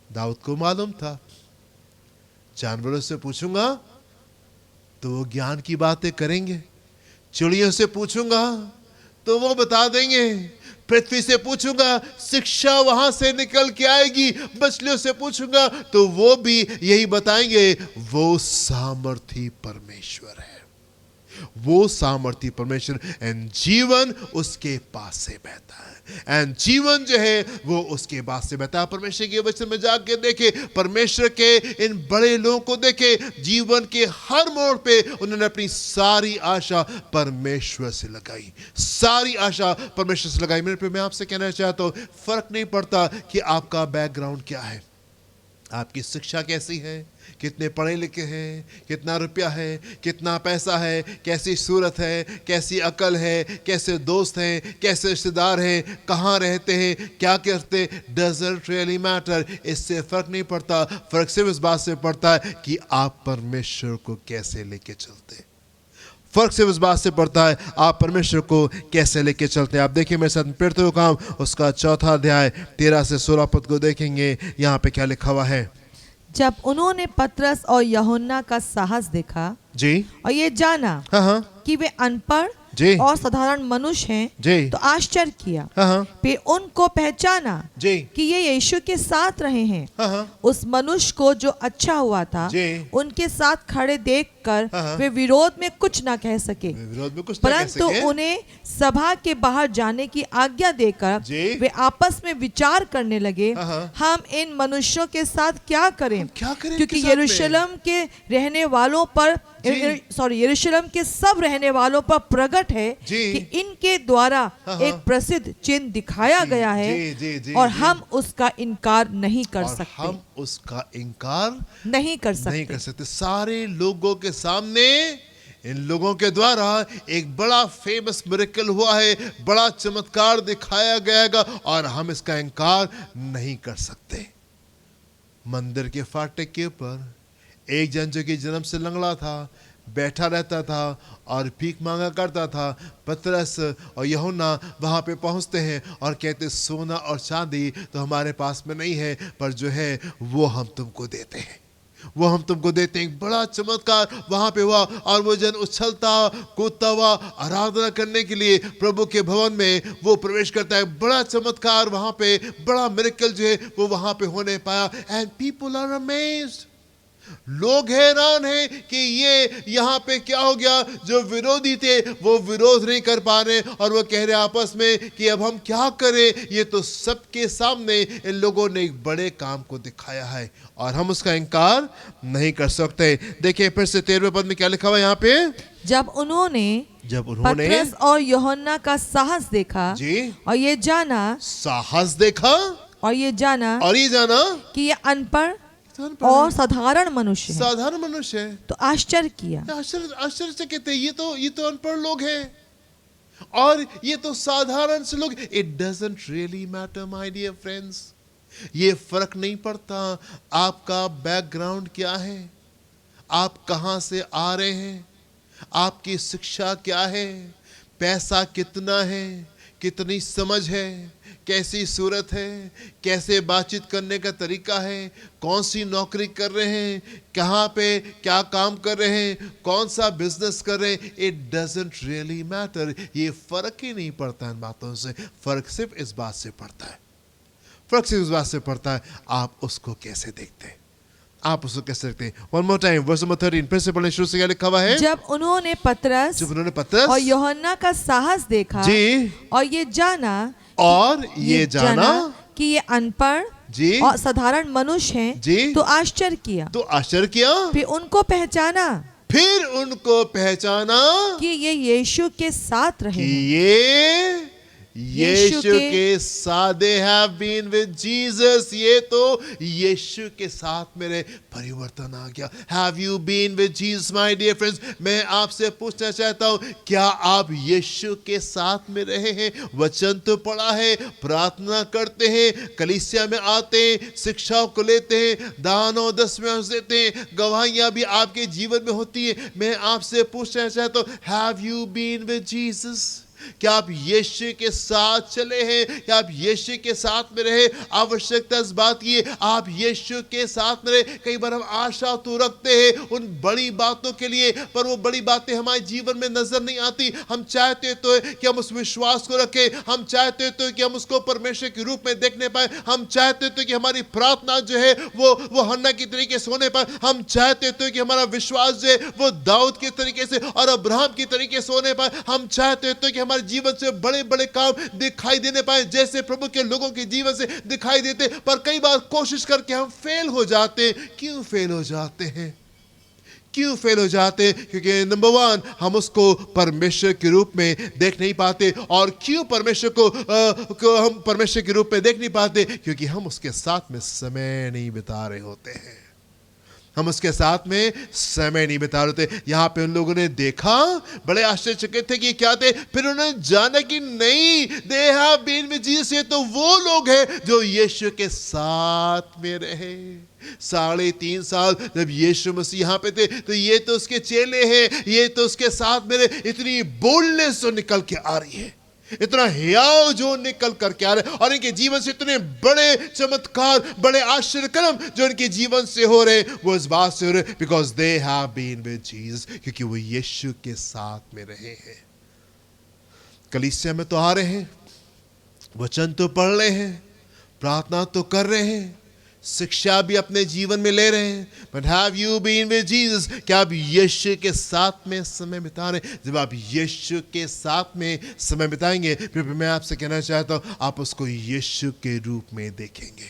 दाऊद को मालूम था जानवरों से पूछूंगा तो वो ज्ञान की बातें करेंगे, चिड़ियों से पूछूंगा तो वो बता देंगे, पृथ्वी से पूछूंगा शिक्षा वहां से निकल के आएगी, मछलियों से पूछूंगा तो वो भी यही बताएंगे, वो सामर्थी परमेश्वर है, वो सामर्थी परमेश्वर। एंड जीवन उसके पास से बहता है, एंड जीवन जो है वो उसके पास से बहता है। परमेश्वर के वचन में जाके देखे, परमेश्वर के इन बड़े लोगों को देखे, जीवन के हर मोड़ पे उन्होंने अपनी सारी आशा परमेश्वर से लगाई, सारी आशा परमेश्वर से लगाई। मेरे पे मैं आपसे कहना चाहता हूं, फर्क नहीं पड़ता कि आपका बैकग्राउंड क्या है, आपकी शिक्षा कैसी है, कितने पढ़े लिखे हैं, कितना रुपया है, कितना पैसा है, कैसी सूरत है, कैसी अकल है, कैसे दोस्त हैं, कैसे रिश्तेदार हैं, कहाँ रहते हैं, क्या करते, डजंट रियली मैटर। इससे फर्क नहीं पड़ता। फर्क सिर्फ इस बात से पड़ता है कि आप परमेश्वर को कैसे लेके चलते हैं। फर्क सिर्फ इस बात से पड़ता है आप परमेश्वर को कैसे लेके चलते हैं। आप देखिए मेरे साथ प्रेरितों का काम उसका 4 अध्याय 13 से 16 पद को देखेंगे। यहाँ पे क्या लिखा हुआ है। जब उन्होंने पतरस और यूहन्ना का साहस देखा जी और ये जाना कि वे अनपढ़ और साधारण मनुष्य हैं, तो आश्चर्य किया। फिर उनको पहचाना कि ये यीशु के साथ रहे हैं। उस मनुष्य को जो अच्छा हुआ था उनके साथ खड़े देखकर वे विरोध में कुछ ना कह सके, परंतु उन्हें सभा के बाहर जाने की आज्ञा देकर वे आपस में विचार करने लगे, हम इन मनुष्यों के साथ क्या करें, क्योंकि यरूशलेम के रहने वालों पर यरूशलेम के सब रहने वालों पर प्रकट है कि इनके द्वारा एक प्रसिद्ध चिन्ह दिखाया गया है और हम उसका इनकार नहीं कर सकते। हम उसका इनकार नहीं कर सकते। सारे लोगों के सामने इन लोगों के द्वारा एक बड़ा फेमस मिरेकल हुआ है, बड़ा चमत्कार दिखाया गया और हम इसका इनकार नहीं कर सकते। मंदिर के फाटक के ऊपर एक जन जो कि जन्म से लंगड़ा था बैठा रहता था और भीख मांगा करता था। पतरस और यूहन्ना वहाँ पे पहुँचते हैं और कहते सोना और चांदी तो हमारे पास में नहीं है, पर जो है वो हम तुमको देते हैं, वो हम तुमको देते हैं। एक बड़ा चमत्कार वहाँ पे हुआ और वो जन उछलता कूदता हुआ आराधना करने के लिए प्रभु के भवन में वो प्रवेश करता है। बड़ा चमत्कार वहाँ पे, बड़ा मिरेकल जो है वो वहाँ पे होने पाया। And people are amazed. लोग हैरान हैं कि ये यहाँ पे क्या हो गया। जो विरोधी थे वो विरोध नहीं कर पा रहे और वो कह रहे आपस में कि अब हम क्या करें, ये तो सबके सामने इन लोगों ने एक बड़े काम को दिखाया है और हम उसका इनकार नहीं कर सकते। देखिए फिर से 13वें पद में क्या लिखा हुआ है यहाँ पे। जब उन्होंने पतरस और यूहन्ना का साहस देखा और ये जाना, साहस देखा और ये जाना कि ये अनपढ़ और साधारण मनुष्य है, तो आश्चर्य किया। आश्चर्य से कहते ये तो अनपढ़ लोग हैं और ये तो साधारण से लोग। It doesn't really matter my dear friends. ये फर्क नहीं पड़ता आपका बैकग्राउंड क्या है, आप कहां से आ रहे हैं, आपकी शिक्षा क्या है, पैसा कितना है, कितनी समझ है, कैसी सूरत है, कैसे बातचीत करने का तरीका है, कौन सी नौकरी कर रहे हैं, कहाँ पे क्या काम कर रहे हैं, कौन सा बिजनेस कर रहे हैं। It doesn't really matter. ये फर्क ही नहीं पड़ता इन बातों से। फर्क सिर्फ इस बात से पड़ता है, फर्क सिर्फ इस बात से पड़ता है आप उसको कैसे देखते हैं, आप उसको कैसे देखते हैं। One more time verse number 13 फिर से पढ़ने शुरू से क्या लिखा हुआ है। जब उन्होंने पतरस और यूहन्ना का साहस देखा और ये जाना कि ये अनपढ़ और साधारण मनुष्य हैं, तो आश्चर्य किया। फिर उनको पहचाना कि ये यीशु के साथ रहे, यीशु के साथ। They have been with Jesus. ये तो यीशु के साथ मेरे परिवर्तन आ गया। Have you been with Jesus my dear friends. मैं आपसे पूछना चाहता हूं, क्या आप यीशु के साथ में रहे हैं? वचन तो पढ़ा है, प्रार्थना करते हैं, कलीसिया में आते हैं, शिक्षा को लेते हैं, दान और दसवें देते हैं, गवाहियां भी आपके जीवन में होती है। मैं आपसे पूछना चाहता हूं, have you been with Jesus? क्या आप यीशु के साथ चले हैं? क्या आप यीशु के साथ में रहे? आवश्यकता इस बात की है आप यीशु के साथ में रहे। कई बार हम आशा तो रखते हैं उन बड़ी बातों के लिए, पर वो बड़ी बातें हमारे जीवन में नजर नहीं आती। हम चाहते तो है कि हम उस विश्वास को रखें, हम चाहते तो है कि हम उसको परमेश्वर के रूप में देखने पाए, हम चाहते तो कि हमारी प्रार्थना जो है वो हन्ना की तरीके से होने पाए, हम चाहते तो कि हमारा विश्वास जो है वो दाऊद के तरीके से और अब्राहम की तरीके से होने पाए, हम चाहते तो कि हमारे जीवन से बड़े बड़े काम दिखाई देने पाए जैसे प्रभु के लोगों के जीवन से दिखाई देते। पर कई बार कोशिश करके हम फेल हो जाते हैं। क्यों फेल हो जाते हैं? क्यों फेल हो जाते हैं? क्योंकि नंबर वन, हम उसको परमेश्वर के रूप में देख नहीं पाते। और क्यों परमेश्वर को हम परमेश्वर के रूप में देख नहीं पाते? क्योंकि हम उसके साथ में समय नहीं बिता रहे होते हैं। हम उसके साथ में समय नहीं बिता रहे थे। यहाँ पे उन लोगों ने देखा, बड़े आश्चर्यचकित थे कि क्या थे। फिर उन्होंने जाना कि नहीं, they have been with Jesus, ये तो वो लोग हैं जो यीशु के साथ में रहे 3.5 साल। जब यीशु मसीह यहाँ पे थे तो ये तो उसके चेले हैं, ये तो उसके साथ में रहे। इतनी बोल्डनेस जो निकल के आ रही है, इतना हियाव जो निकल करके आ रहे, और इनके जीवन से इतने बड़े चमत्कार, बड़े आश्चर्य कर्म जो इनके जीवन से हो रहे, वो इस बात से हो रहे because they have been with Jesus, क्योंकि वो यीशु के साथ में रहे हैं। कलीसिया में तो आ रहे हैं, वचन तो पढ़ रहे हैं, प्रार्थना तो कर रहे हैं, शिक्षा भी अपने जीवन में ले रहे हैं, but have you been with Jesus? क्या आप यीशु के साथ में समय बिता रहे हैं? जब आप यीशु के साथ में समय बिताएंगे, फिर मैं आपसे कहना चाहता हूं, आप उसको यीशु के रूप में देखेंगे।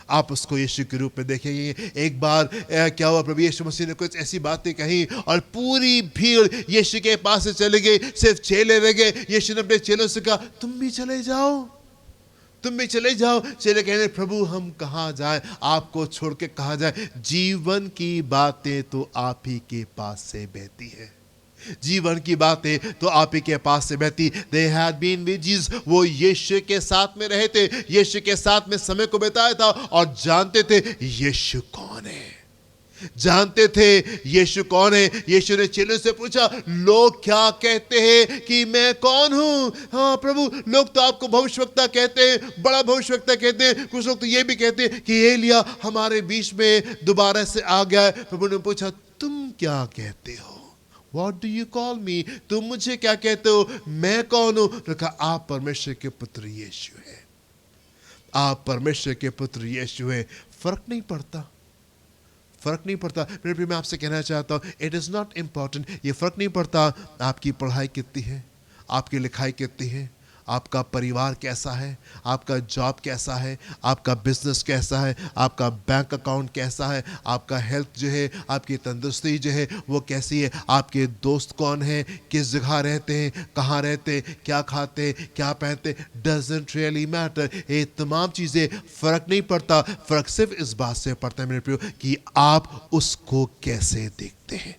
आप उसको यीशु के रूप में देखेंगे। एक बार क्या हुआ, प्रभु यीशु मसीह ने कुछ ऐसी बातें कही और पूरी भीड़ यीशु के पास से चले गई, सिर्फ चेले रह गए। यीशु ने अपने चेलों से कहा, तुम भी चले जाओ, तुम भी चले जाओ। चेले कहने, प्रभु हम कहाँ जाए, आपको छोड़ के कहाँ जाए? जीवन की बातें तो आप ही के पास से बहती है, जीवन की बातें तो आप ही के पास से बहती। They had been with Jesus, वो यीशु के साथ में रहे थे, यीशु के साथ में समय को बिताया था और जानते थे यीशु कौन है, जानते थे यीशु कौन है। यीशु ने चेलों से पूछा, लोग क्या कहते हैं कि मैं कौन हूं? हाँ प्रभु, लोग तो आपको भविष्यवक्ता कहते हैं, बड़ा भविष्यवक्ता कहते हैं, कुछ लोग तो ये भी कहते हैं कि एलिया हमारे बीच में दोबारा से आ गया है। प्रभु ने पूछा, तुम क्या कहते हो? What do you call me? तुम मुझे क्या कहते हो? मैं कौन हूं? तो कहा, आप परमेश्वर के पुत्र यीशु हैं, आप परमेश्वर के पुत्र यीशु हैं। फर्क नहीं पड़ता, फर्क नहीं पड़ता। फिर भी मैं आपसे कहना चाहता हूं, इट इज नॉट इम्पॉर्टेंट। ये फर्क नहीं पड़ता आपकी पढ़ाई कितनी है, आपकी लिखाई कितनी है, आपका परिवार कैसा है, आपका जॉब कैसा है, आपका बिजनेस कैसा है, आपका बैंक अकाउंट कैसा है, आपका हेल्थ जो है, आपकी तंदुरुस्ती जो है वो कैसी है, आपके दोस्त कौन हैं, किस जगह रहते हैं, कहाँ रहते हैं, क्या खाते हैं, क्या पहनते, डजंट रियली मैटर। ये तमाम चीज़ें फ़र्क नहीं पड़ता। फ़र्क सिर्फ इस बात से पड़ता है मेरे प्रियो कि आप उसको कैसे देखते हैं,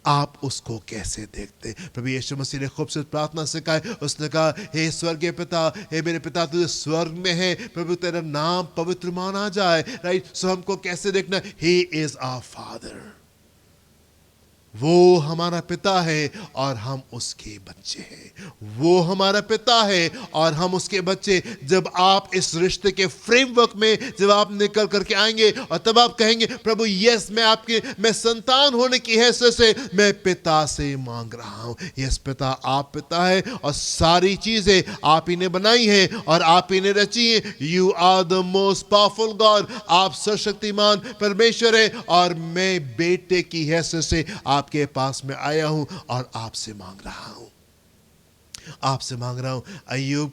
आप उसको कैसे देखते। प्रभु यीशु मसीह ने खूबसूरत प्रार्थना सिखाई। उसने कहा, हे स्वर्गीय पिता, हे मेरे पिता तू स्वर्ग में है, प्रभु तेरा नाम पवित्र माना जाए। राइट, सो हमको कैसे देखना? ही इज आवर फादर, वो हमारा पिता है और हम उसके बच्चे हैं। वो हमारा पिता है और हम उसके बच्चे। जब आप इस रिश्ते के फ्रेमवर्क में जब आप निकल करके आएंगे और तब आप कहेंगे, प्रभु यस, मैं संतान होने की हैसियत से मैं पिता से मांग रहा हूं। यस पिता, आप पिता है और सारी चीजें आप ही ने बनाई है और आप ही ने रची है। You are the most powerful God, आप सर्वशक्तिमान परमेश्वर है और मैं बेटे की हैसियत से आपके पास में आया हूं और आपसे मांग रहा हूं, आपसे मांग रहा हूं। अय्यूब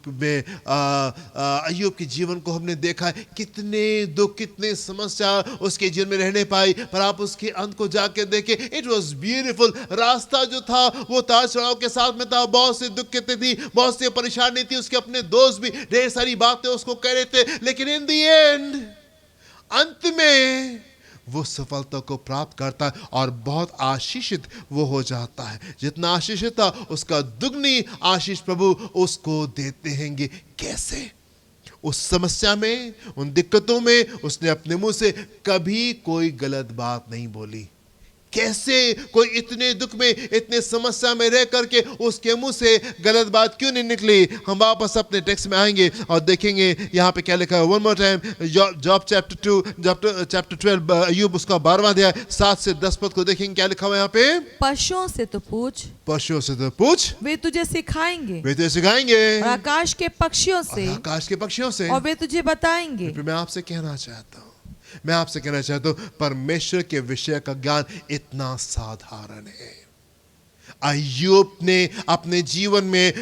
के जीवन को हमने देखा है, कितने दुख, कितने समस्या उसके जीवन में रहने पाई, पर आप उसके अंत को जाके देखे, इट वॉज ब्यूटीफुल। रास्ता जो था वो ताज चढ़ाव के साथ में था, बहुत से दुख थी, बहुत से परेशानी थी, उसके अपने दोस्त भी ढेर सारी बातें उसको कह रहे थे, लेकिन इन दी एंड, अंत में वो सफलता को प्राप्त करता है और बहुत आशीषित वो हो जाता है। जितना आशीषित था उसका दुगनी आशीष प्रभु उसको देते हैंगे। कैसे? उस समस्या में, उन दिक्कतों में उसने अपने मुंह से कभी कोई गलत बात नहीं बोली। कैसे? कोई इतने दुख में, इतने समस्या में रह करके उसके मुंह से गलत बात क्यों नहीं निकली? हम वापस अपने टेक्स्ट में आएंगे और देखेंगे यहाँ पे क्या लिखा है। One more time, job chapter 2 chapter 12, अय्यूब उसका 12वां अध्याय 7 से 10 पद को देखेंगे क्या लिखा हुआ है यहाँ पे। पशुओं से तो पूछ, पशुओं से तो पूछ, वे तुझे सिखाएंगे, वे तुझे सिखाएंगे, और आकाश के पक्षियों से, आकाश के पक्षियों से, और वे तुझे बताएंगे। मैं आपसे कहना चाहता हूँ, मैं आपसे कहना चाहता हूं, परमेश्वर के विषय का ज्ञान इतना साधारण है। अय्यूब ने अपने जीवन में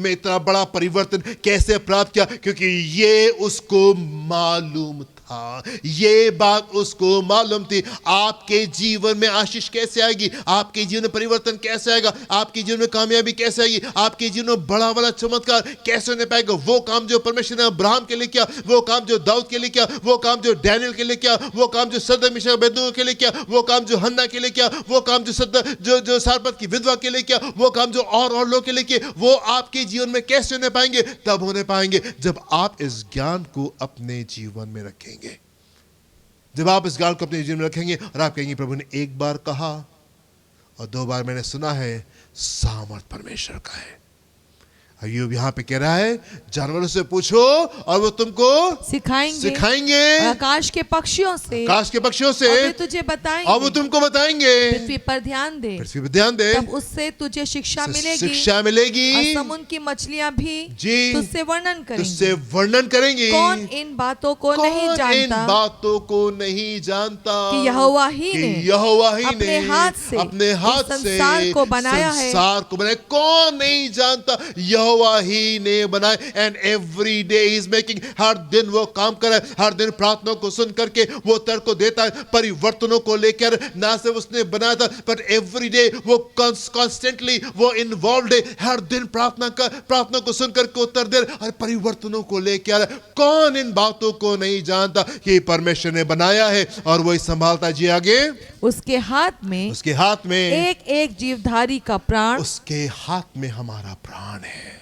इतना बड़ा परिवर्तन कैसे प्राप्त किया? क्योंकि ये उसको मालूम था। था। ये बात उसको मालूम थी। आपके जीवन में आशीष कैसे आएगी, आपके जीवन में परिवर्तन कैसे आएगा, आपके जीवन में कामयाबी कैसे आएगी, आपके जीवन में बड़ा बड़ा चमत्कार कैसे होने पाएगा। वो काम जो परमेश्वर ने अब्राहम के लिए किया, वो काम जो दाऊद के लिए किया, वो काम जो डैनियल के लिए किया, वो काम जो सदर मिशा बेदनगो के लिए किया, वो काम जो हन्ना के लिए किया, वो काम जो सारपत की विधवा के लिए किया, वो काम जो और लोग के लिए किए, वो आपके जीवन में कैसे होने पाएंगे? तब होने पाएंगे जब आप इस ज्ञान को अपने जीवन में रखेंगे। जब आप इस ज्ञान को अपने जीवन में रखेंगे और आप कहेंगे प्रभु ने एक बार कहा और 2 बार मैंने सुना है, सामर्थ परमेश्वर का है। अय्यूब यहाँ पे कह रहा है जानवरों से पूछो और वो तुमको सिखाएंगे और आकाश के पक्षियों से और वे तुझे बताएंगे और वो तुमको बताएंगे। पृथ्वी पर ध्यान दे तब उससे तुझे शिक्षा मिलेगी और समुद्र की मछलियां भी तुझसे वर्णन करेंगी। कौन इन बातों को नहीं जानता कि यहोवा ही ने अपने हाथ से संसार को बनाया है। कौन नहीं जानता? यहोवा ही ने बनाए। And every day is making, हर दिन वो काम कर रहा है, हर दिन प्रार्थना को सुन करके वो तर्क को देता है परिवर्तनों को लेकर। ना सिर्फ उसने बनाया था पर एवरी डे वो कॉन्स्टेंटली वो इन्वॉल्व है। हर दिन प्रार्थना को सुन करके उत्तर दे और परिवर्तनों को लेकर। कौन इन बातों को नहीं जानता? ये परमेश्वर ने बनाया है और वही संभालता। जी आगे। उसके हाथ में एक एक जीवधारी का प्राण, उसके हाथ में हमारा प्राण है,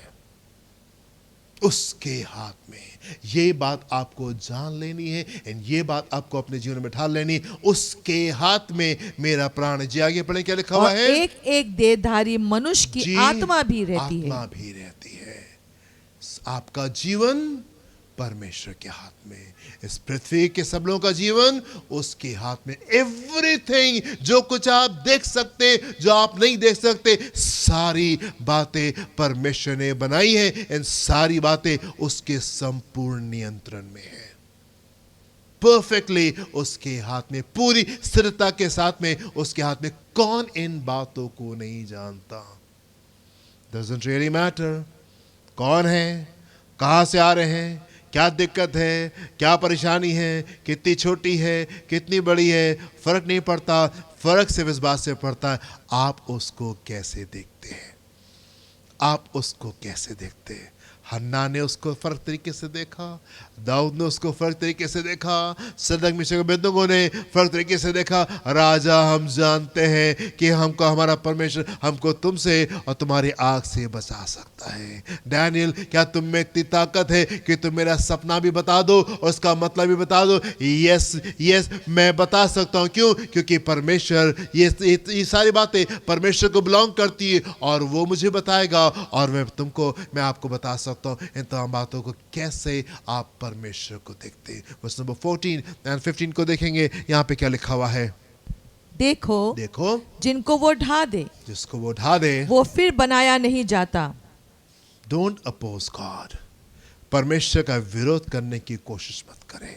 उसके हाथ में। ये बात आपको जान लेनी है एंड ये बात आपको अपने जीवन में ढाल लेनी है। उसके हाथ में मेरा प्राण। जी आगे पढ़े क्या लिखा हुआ है? एक एक देहधारी मनुष्य की आत्मा भी रहती है। आपका जीवन परमेश्वर के हाथ में, इस पृथ्वी के सब लोगों का जीवन उसके हाथ में। एवरीथिंग, जो कुछ आप देख सकते, जो आप नहीं देख सकते, सारी बातें परमेश्वर ने बनाई है। इन सारी बातें उसके संपूर्ण नियंत्रण में है, परफेक्टली उसके हाथ में, पूरी स्थिरता के साथ में उसके हाथ में। कौन इन बातों को नहीं जानता? Doesn't really matter कौन है, कहां से आ रहे हैं, क्या दिक्कत है, क्या परेशानी है, कितनी छोटी है, कितनी बड़ी है, फर्क नहीं पड़ता। फर्क सिर्फ इस बात से पड़ता है आप उसको कैसे देखते हैं, आप उसको कैसे देखते हैं। हन्ना ने उसको फर्क तरीके से देखा, दाऊद ने उसको फर्क तरीके से देखा, सदक मिशक बेदनगो ने फर्क तरीके से देखा। राजा, हम जानते हैं कि हमको हमारा परमेश्वर हमको तुमसे और तुम्हारी आग से बचा सकता है। डैनियल, क्या तुम में इतनी ताकत है कि तुम मेरा सपना भी बता दो और उसका मतलब भी बता दो? यस, मैं बता सकता हूँ। क्यों? क्योंकि परमेश्वर, ये सारी बातें परमेश्वर को बिलोंग करती है और वो मुझे बताएगा और मैं आपको बता सकता हूं इन तमाम बातों को। कैसे आप परमेश्वर को देखते हैं। वर्स नंबर 14 और 15 को देखेंगे। यहाँ पे क्या लिखा हुआ है? देखो जिनको वो ढा दे वो फिर बनाया नहीं जाता। Don't oppose God. परमेश्वर का विरोध करने की कोशिश मत करें,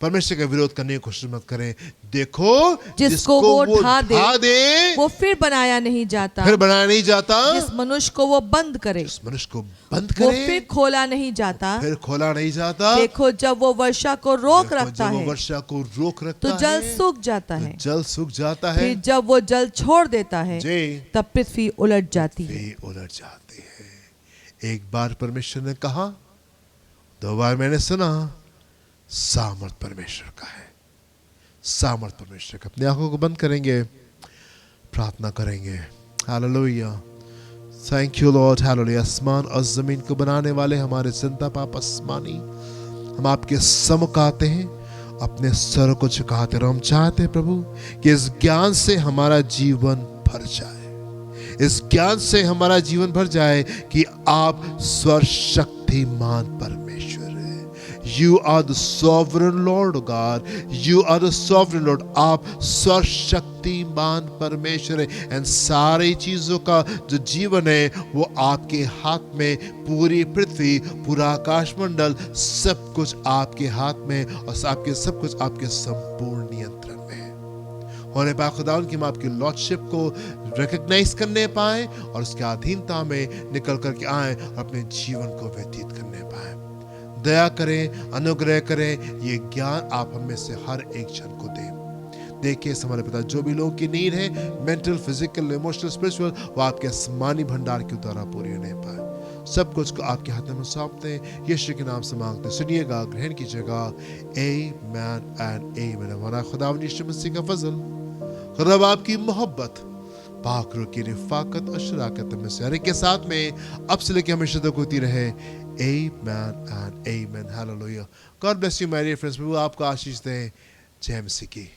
परमेश्वर का विरोध करने की कोशिश मत करें। देखो जिसको वो ढा दे वो फिर बनाया नहीं जाता। जिस मनुष्य को वो बंद करे वो फिर खोला नहीं जाता। देखो जब वो वर्षा को रोक रखता है तो जल सूख जाता है। फिर जब वो जल छोड़ देता है तब पृथ्वी उलट जाती है। एक बार परमेश्वर ने कहा, 2 बार मैंने सुना। सामर्थ परमेश्वर का है, सामर्थ परमेश्वर का। अपनी आंखों को बंद करेंगे, प्रार्थना करेंगे। Hallelujah, thank you Lord, hallelujah. आसमान और जमीन को बनाने वाले हमारे जिंदा पाप आसमानी, हम आपके सम्मुख आते हैं, अपने सर को झुकाते हैं। हम चाहते हैं प्रभु कि इस ज्ञान से हमारा जीवन भर जाए, इस ज्ञान से हमारा जीवन भर जाए कि आप सर्वशक्तिमान परमेश्वर। You are the sovereign Lord, oh God. You are the sovereign Lord. आप सर्वशक्तिमान परमेश्वर है। एंड सारी चीजों का जो जीवन है वो आपके हाथ में। पूरी पृथ्वी, पूरा आकाशमंडल, सब कुछ आपके हाथ में और सब कुछ आपके संपूर्ण नियंत्रण में है। होने पाए खुदावंद कि हम आपकी लॉर्डशिप को रिकॉग्नाइज करने पाए और उसके अधीनता में निकल करके आए और अपने जीवन को व्यतीत करने पाए। दया करें, अनुग्रह करें। ये ज्ञान आप हमें से हर एक जन को दें। देखिए हमारे पिता, जो भी लोगों की नीड है, मेंटल, फिजिकल, इमोशनल, स्पिरिचुअल, वो आपके आसमानी भंडार के द्वारा पूरी होने पाए। सब कुछ को आपके हाथ में सौंपते हैं, यीशु के नाम से मांगते हैं। सुनिएगा, ग्रहण कीजिएगा। आमेन एंड आमेन। हमारा खुदावंद यीशु मसीह का फजल, खुदा बाप की मोहब्बत, पाक रूह की रिफाकत और शराकत में से हर एक के साथ में अब से लेकर हमेशा तक होती रहे। आमेन एंड आमेन। हालेलुया। God bless you my dear friends. प्रभु आपको आशीष दे। जय मसीह की।